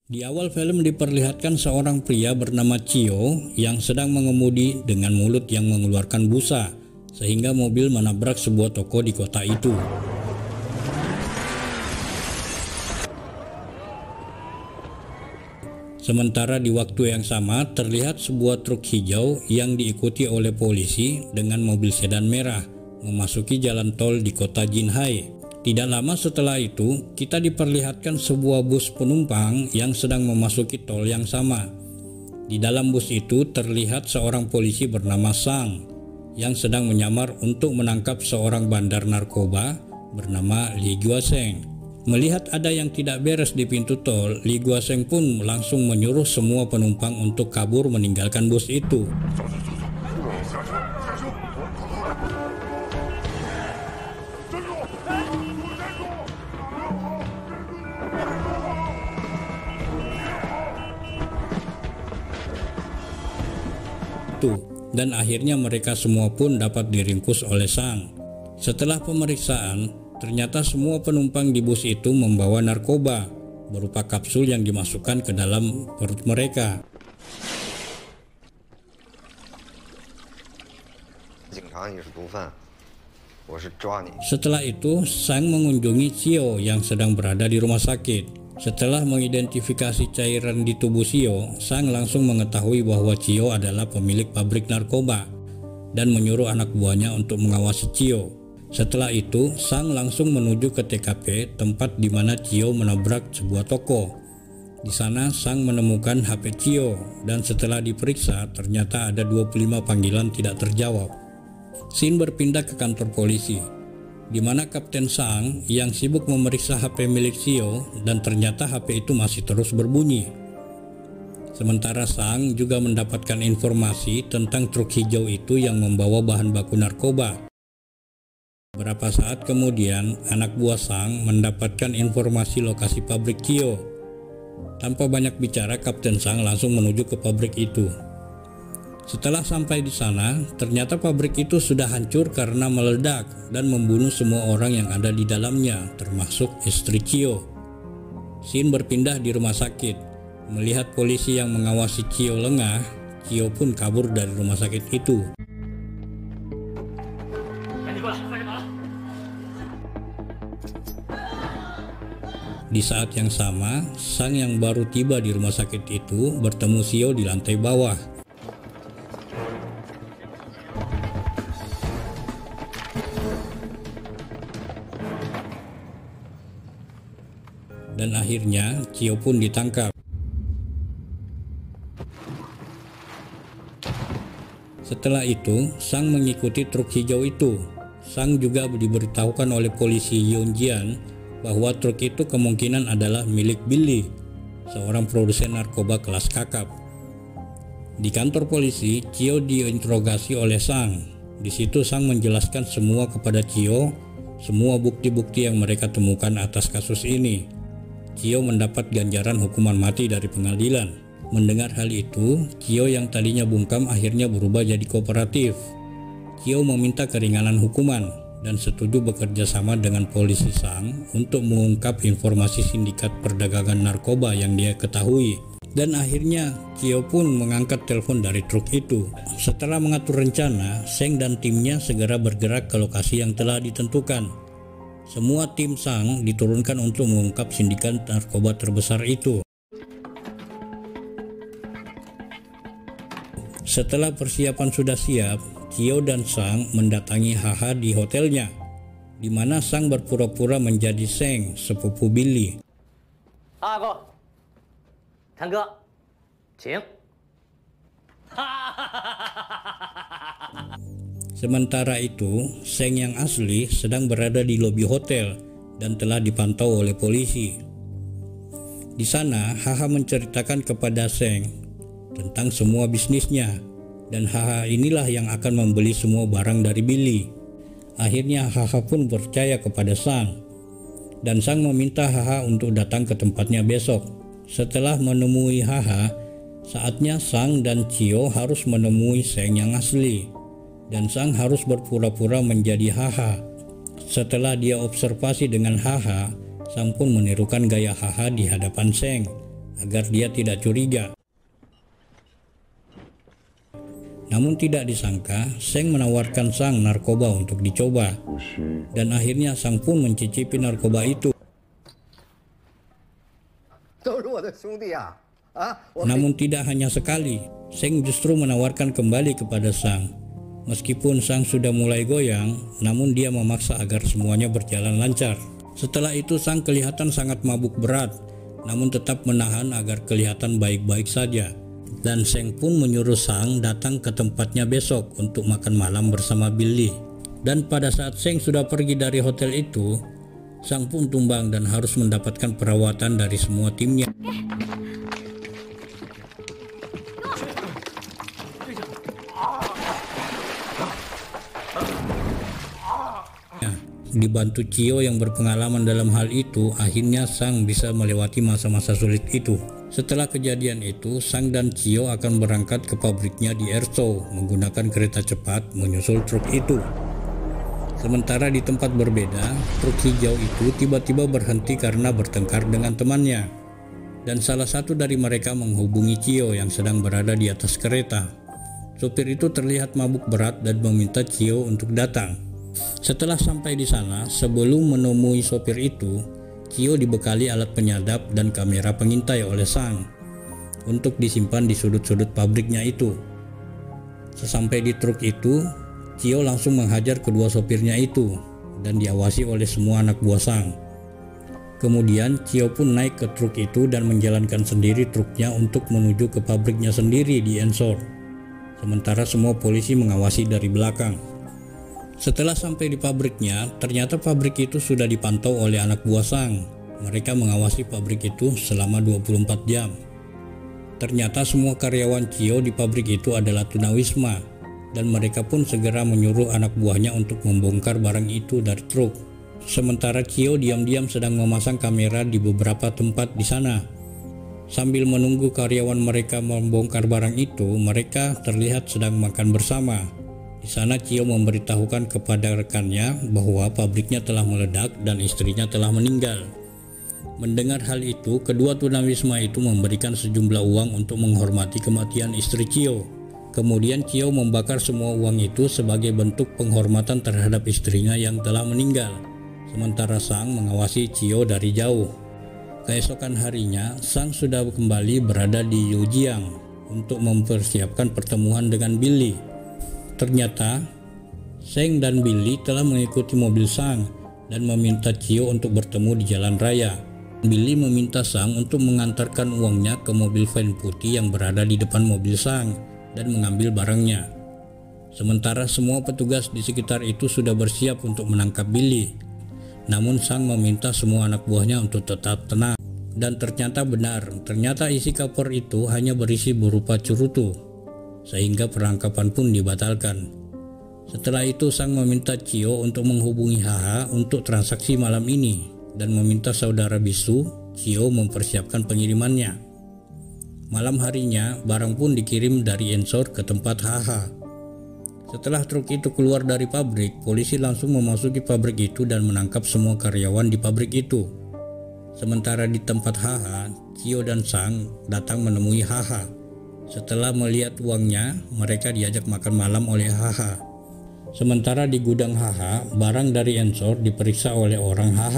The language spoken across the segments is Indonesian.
Di awal film diperlihatkan seorang pria bernama Cio yang sedang mengemudi dengan mulut yang mengeluarkan busa, sehingga mobil menabrak sebuah toko di kota itu. Sementara di waktu yang sama terlihat sebuah truk hijau yang diikuti oleh polisi dengan mobil sedan merah memasuki jalan tol di kota Jinhai. Tidak lama setelah itu, kita diperlihatkan sebuah bus penumpang yang sedang memasuki tol yang sama. Di dalam bus itu terlihat seorang polisi bernama Sang yang sedang menyamar untuk menangkap seorang bandar narkoba bernama Li Guoseng. Melihat ada yang tidak beres di pintu tol, Li Guoseng pun langsung menyuruh semua penumpang untuk kabur meninggalkan bus itu. Dan akhirnya mereka semua pun dapat diringkus oleh Sang. Setelah pemeriksaan, ternyata semua penumpang di bus itu membawa narkoba berupa kapsul yang dimasukkan ke dalam perut mereka. Setelah itu, Sang mengunjungi Cio yang sedang berada di rumah sakit. Setelah mengidentifikasi cairan di tubuh Cio, Sang langsung mengetahui bahwa Cio adalah pemilik pabrik narkoba dan menyuruh anak buahnya untuk mengawasi Cio. Setelah itu, Sang langsung menuju ke TKP tempat di mana Cio menabrak sebuah toko. Di sana, Sang menemukan HP Cio dan setelah diperiksa ternyata ada 25 panggilan tidak terjawab. Scene berpindah ke kantor polisi, di mana Kapten Sang yang sibuk memeriksa HP milik Cio dan ternyata HP itu masih terus berbunyi. Sementara Sang juga mendapatkan informasi tentang truk hijau itu yang membawa bahan baku narkoba. Beberapa saat kemudian, anak buah Sang mendapatkan informasi lokasi pabrik Cio. Tanpa banyak bicara, Kapten Sang langsung menuju ke pabrik itu. Setelah sampai di sana, ternyata pabrik itu sudah hancur karena meledak dan membunuh semua orang yang ada di dalamnya, termasuk istri Cio. Scene berpindah di rumah sakit. Melihat polisi yang mengawasi Cio lengah, Cio pun kabur dari rumah sakit itu. Di saat yang sama, Sang yang baru tiba di rumah sakit itu bertemu Cio di lantai bawah. Dan akhirnya Cio pun ditangkap. Setelah itu, Sang mengikuti truk hijau itu. Sang juga diberitahukan oleh polisi Yonjian bahwa truk itu kemungkinan adalah milik Billy, seorang produsen narkoba kelas kakap. Di kantor polisi, Cio diinterogasi oleh Sang. Di situ Sang menjelaskan semua kepada Cio, semua bukti-bukti yang mereka temukan atas kasus ini. Cio mendapat ganjaran hukuman mati dari pengadilan. Mendengar hal itu, Cio yang tadinya bungkam akhirnya berubah jadi kooperatif. Cio meminta keringanan hukuman dan setuju bekerja sama dengan polisi Sang untuk mengungkap informasi sindikat perdagangan narkoba yang dia ketahui. Dan akhirnya Cio pun mengangkat telepon dari truk itu. Setelah mengatur rencana, Seng dan timnya segera bergerak ke lokasi yang telah ditentukan. Semua tim Sang diturunkan untuk mengungkap sindikat narkoba terbesar itu. Setelah persiapan sudah siap, Cio dan Sang mendatangi HH di hotelnya, di mana Sang berpura-pura menjadi Seng, sepupu Billy. Sementara itu, Seng yang asli sedang berada di lobi hotel dan telah dipantau oleh polisi. Di sana, HH menceritakan kepada Seng tentang semua bisnisnya, dan HH inilah yang akan membeli semua barang dari Billy. Akhirnya HH pun percaya kepada Sang, dan Sang meminta HH untuk datang ke tempatnya besok. Setelah menemui HH, saatnya Sang dan Cio harus menemui Seng yang asli. Dan Sang harus berpura-pura menjadi HH. Setelah dia observasi dengan HH, Sang pun menirukan gaya HH di hadapan Seng. agar dia tidak curiga. Namun tidak disangka, Seng menawarkan Sang narkoba untuk dicoba, dan akhirnya Sang pun mencicipi narkoba itu. Namun tidak hanya sekali, Seng justru menawarkan kembali kepada Sang. Meskipun Sang sudah mulai goyang, namun dia memaksa agar semuanya berjalan lancar. Setelah itu Sang kelihatan sangat mabuk berat, namun tetap menahan agar kelihatan baik-baik saja. Dan Seng pun menyuruh Sang datang ke tempatnya besok untuk makan malam bersama Billy. Dan pada saat Seng sudah pergi dari hotel itu, Sang pun tumbang dan harus mendapatkan perawatan dari semua timnya. Dibantu Cio yang berpengalaman dalam hal itu, akhirnya Sang bisa melewati masa-masa sulit itu. Setelah kejadian itu, Sang dan Cio akan berangkat ke pabriknya di Erso menggunakan kereta cepat menyusul truk itu. Sementara di tempat berbeda, truk hijau itu tiba-tiba berhenti karena bertengkar dengan temannya. Dan salah satu dari mereka menghubungi Cio yang sedang berada di atas kereta. Sopir itu terlihat mabuk berat dan meminta Cio untuk datang. Setelah sampai di sana, sebelum menemui sopir itu, Cio dibekali alat penyadap dan kamera pengintai oleh Sang untuk disimpan di sudut-sudut pabriknya itu. Sesampai di truk itu, Cio langsung menghajar kedua sopirnya itu dan diawasi oleh semua anak buah Sang. Kemudian Cio pun naik ke truk itu dan menjalankan sendiri truknya untuk menuju ke pabriknya sendiri di Ensor. Sementara semua polisi mengawasi dari belakang. Setelah sampai di pabriknya, ternyata pabrik itu sudah dipantau oleh anak buah Sang. Mereka mengawasi pabrik itu selama 24 jam. Ternyata semua karyawan Cio di pabrik itu adalah tunawisma, dan mereka pun segera menyuruh anak buahnya untuk membongkar barang itu dari truk. Sementara Cio diam-diam sedang memasang kamera di beberapa tempat di sana. Sambil menunggu karyawan mereka membongkar barang itu, mereka terlihat sedang makan bersama. Di sana Cio memberitahukan kepada rekannya bahwa pabriknya telah meledak dan istrinya telah meninggal. Mendengar hal itu, kedua tunawisma itu memberikan sejumlah uang untuk menghormati kematian istri Cio. Kemudian Cio membakar semua uang itu sebagai bentuk penghormatan terhadap istrinya yang telah meninggal. Sementara Sang mengawasi Cio dari jauh. Keesokan harinya, Sang sudah kembali berada di Yujiang untuk mempersiapkan pertemuan dengan Billy. Ternyata, Seng dan Billy telah mengikuti mobil Sang dan meminta Cio untuk bertemu di jalan raya. Billy meminta Sang untuk mengantarkan uangnya ke mobil van putih yang berada di depan mobil Sang dan mengambil barangnya. Sementara semua petugas di sekitar itu sudah bersiap untuk menangkap Billy. Namun Sang meminta semua anak buahnya untuk tetap tenang. Dan ternyata benar, ternyata isi koper itu hanya berisi berupa cerutu, sehingga perangkapan pun dibatalkan. Setelah itu Sang meminta Cio untuk menghubungi HH untuk transaksi malam ini dan meminta saudara bisu Cio mempersiapkan pengirimannya. Malam harinya barang pun dikirim dari Ensor ke tempat HH. Setelah truk itu keluar dari pabrik, polisi langsung memasuki pabrik itu dan menangkap semua karyawan di pabrik itu. Sementara di tempat HH, Cio dan Sang datang menemui HH. Setelah melihat uangnya, mereka diajak makan malam oleh HH. Sementara di gudang HH, barang dari Ensor diperiksa oleh orang HH,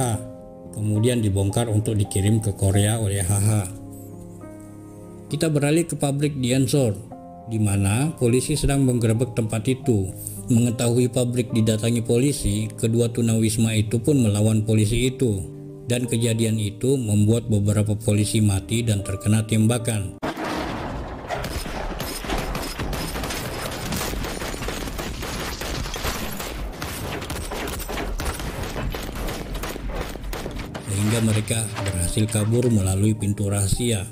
kemudian dibongkar untuk dikirim ke Korea oleh HH. Kita beralih ke pabrik di Ensor, di mana polisi sedang menggerebek tempat itu. Mengetahui pabrik didatangi polisi, kedua tunawisma itu pun melawan polisi itu. Dan kejadian itu membuat beberapa polisi mati dan terkena tembakan. Sehingga mereka berhasil kabur melalui pintu rahasia.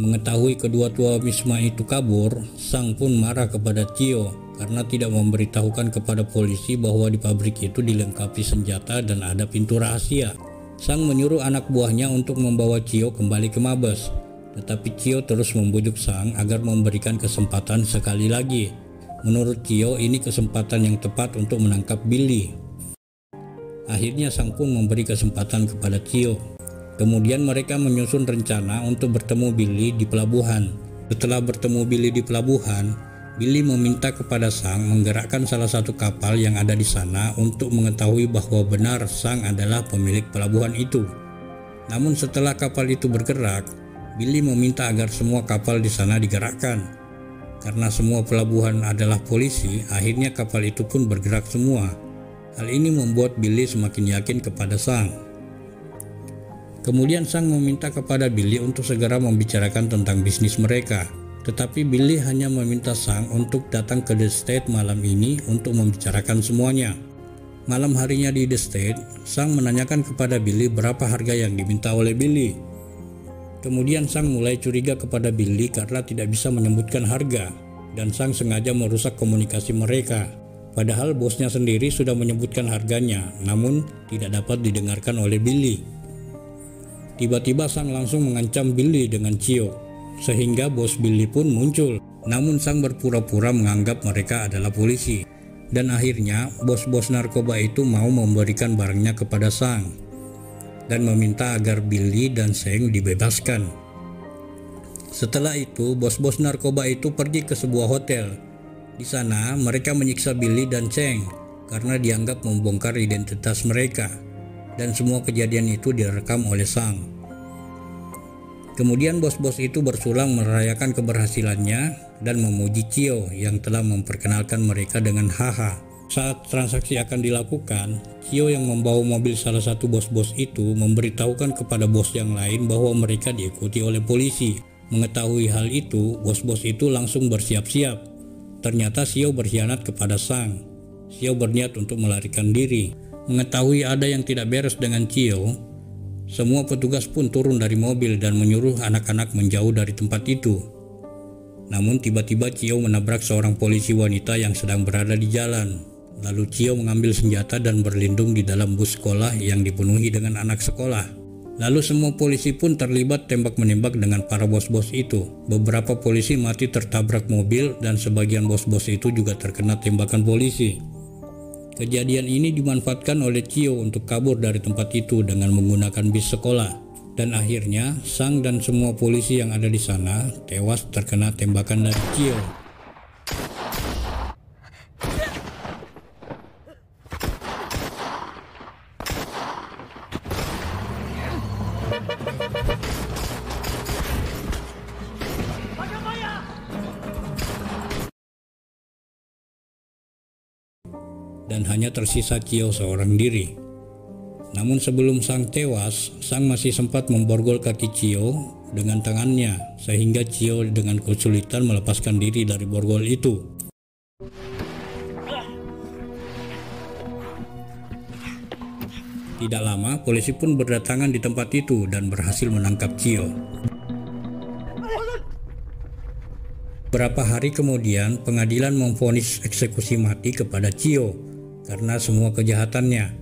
Mengetahui kedua tunawisma itu kabur, Sang pun marah kepada Cio karena tidak memberitahukan kepada polisi bahwa di pabrik itu dilengkapi senjata dan ada pintu rahasia. Sang menyuruh anak buahnya untuk membawa Cio kembali ke Mabes, tetapi Cio terus membujuk Sang agar memberikan kesempatan sekali lagi. Menurut Cio, ini kesempatan yang tepat untuk menangkap Billy. Akhirnya Sang pun memberi kesempatan kepada Cio. Kemudian mereka menyusun rencana untuk bertemu Billy di pelabuhan. Setelah bertemu Billy di pelabuhan, Billy meminta kepada Sang menggerakkan salah satu kapal yang ada di sana untuk mengetahui bahwa benar Sang adalah pemilik pelabuhan itu. Namun setelah kapal itu bergerak, Billy meminta agar semua kapal di sana digerakkan. Karena semua pelabuhan adalah polisi, akhirnya kapal itu pun bergerak semua. Hal ini membuat Billy semakin yakin kepada Sang. Kemudian Sang meminta kepada Billy untuk segera membicarakan tentang bisnis mereka. Tetapi Billy hanya meminta Sang untuk datang ke The State malam ini untuk membicarakan semuanya. Malam harinya di The State, Sang menanyakan kepada Billy berapa harga yang diminta oleh Billy. Kemudian Sang mulai curiga kepada Billy karena tidak bisa menyebutkan harga, dan Sang sengaja merusak komunikasi mereka. Padahal bosnya sendiri sudah menyebutkan harganya, namun tidak dapat didengarkan oleh Billy. Tiba-tiba Sang langsung mengancam Billy dengan Cio, sehingga bos Billy pun muncul. Namun Sang berpura-pura menganggap mereka adalah polisi. Dan akhirnya bos-bos narkoba itu mau memberikan barangnya kepada Sang dan meminta agar Billy dan Seng dibebaskan. Setelah itu, bos-bos narkoba itu pergi ke sebuah hotel. Di sana, mereka menyiksa Billy dan Seng karena dianggap membongkar identitas mereka. Dan semua kejadian itu direkam oleh Sang. Kemudian bos-bos itu bersulang merayakan keberhasilannya dan memuji Cio yang telah memperkenalkan mereka dengan haha. Saat transaksi akan dilakukan, Cio yang membawa mobil salah satu bos-bos itu memberitahukan kepada bos yang lain bahwa mereka diikuti oleh polisi. Mengetahui hal itu, bos-bos itu langsung bersiap-siap. Ternyata Cio berkhianat kepada Sang. Cio berniat untuk melarikan diri. Mengetahui ada yang tidak beres dengan Cio, semua petugas pun turun dari mobil dan menyuruh anak-anak menjauh dari tempat itu. Namun tiba-tiba Cio menabrak seorang polisi wanita yang sedang berada di jalan. Lalu Cio mengambil senjata dan berlindung di dalam bus sekolah yang dipenuhi dengan anak sekolah. Lalu semua polisi pun terlibat tembak-menembak dengan para bos-bos itu. Beberapa polisi mati tertabrak mobil dan sebagian bos-bos itu juga terkena tembakan polisi. Kejadian ini dimanfaatkan oleh Cio untuk kabur dari tempat itu dengan menggunakan bis sekolah. Dan akhirnya Sang dan semua polisi yang ada di sana tewas terkena tembakan dari Cio. Dan hanya tersisa Cio seorang diri. Namun sebelum Sang tewas, Sang masih sempat memborgol kaki Cio dengan tangannya, sehingga Cio dengan kesulitan melepaskan diri dari borgol itu. Tidak lama, polisi pun berdatangan di tempat itu dan berhasil menangkap Cio. Beberapa hari kemudian, pengadilan memvonis eksekusi mati kepada Cio karena semua kejahatannya.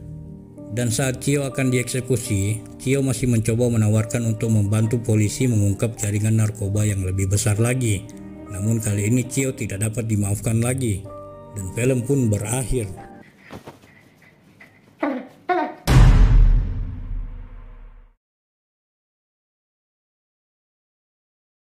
Dan saat Cio akan dieksekusi, Cio masih mencoba menawarkan untuk membantu polisi mengungkap jaringan narkoba yang lebih besar lagi. Namun kali ini Cio tidak dapat dimaafkan lagi, dan film pun berakhir.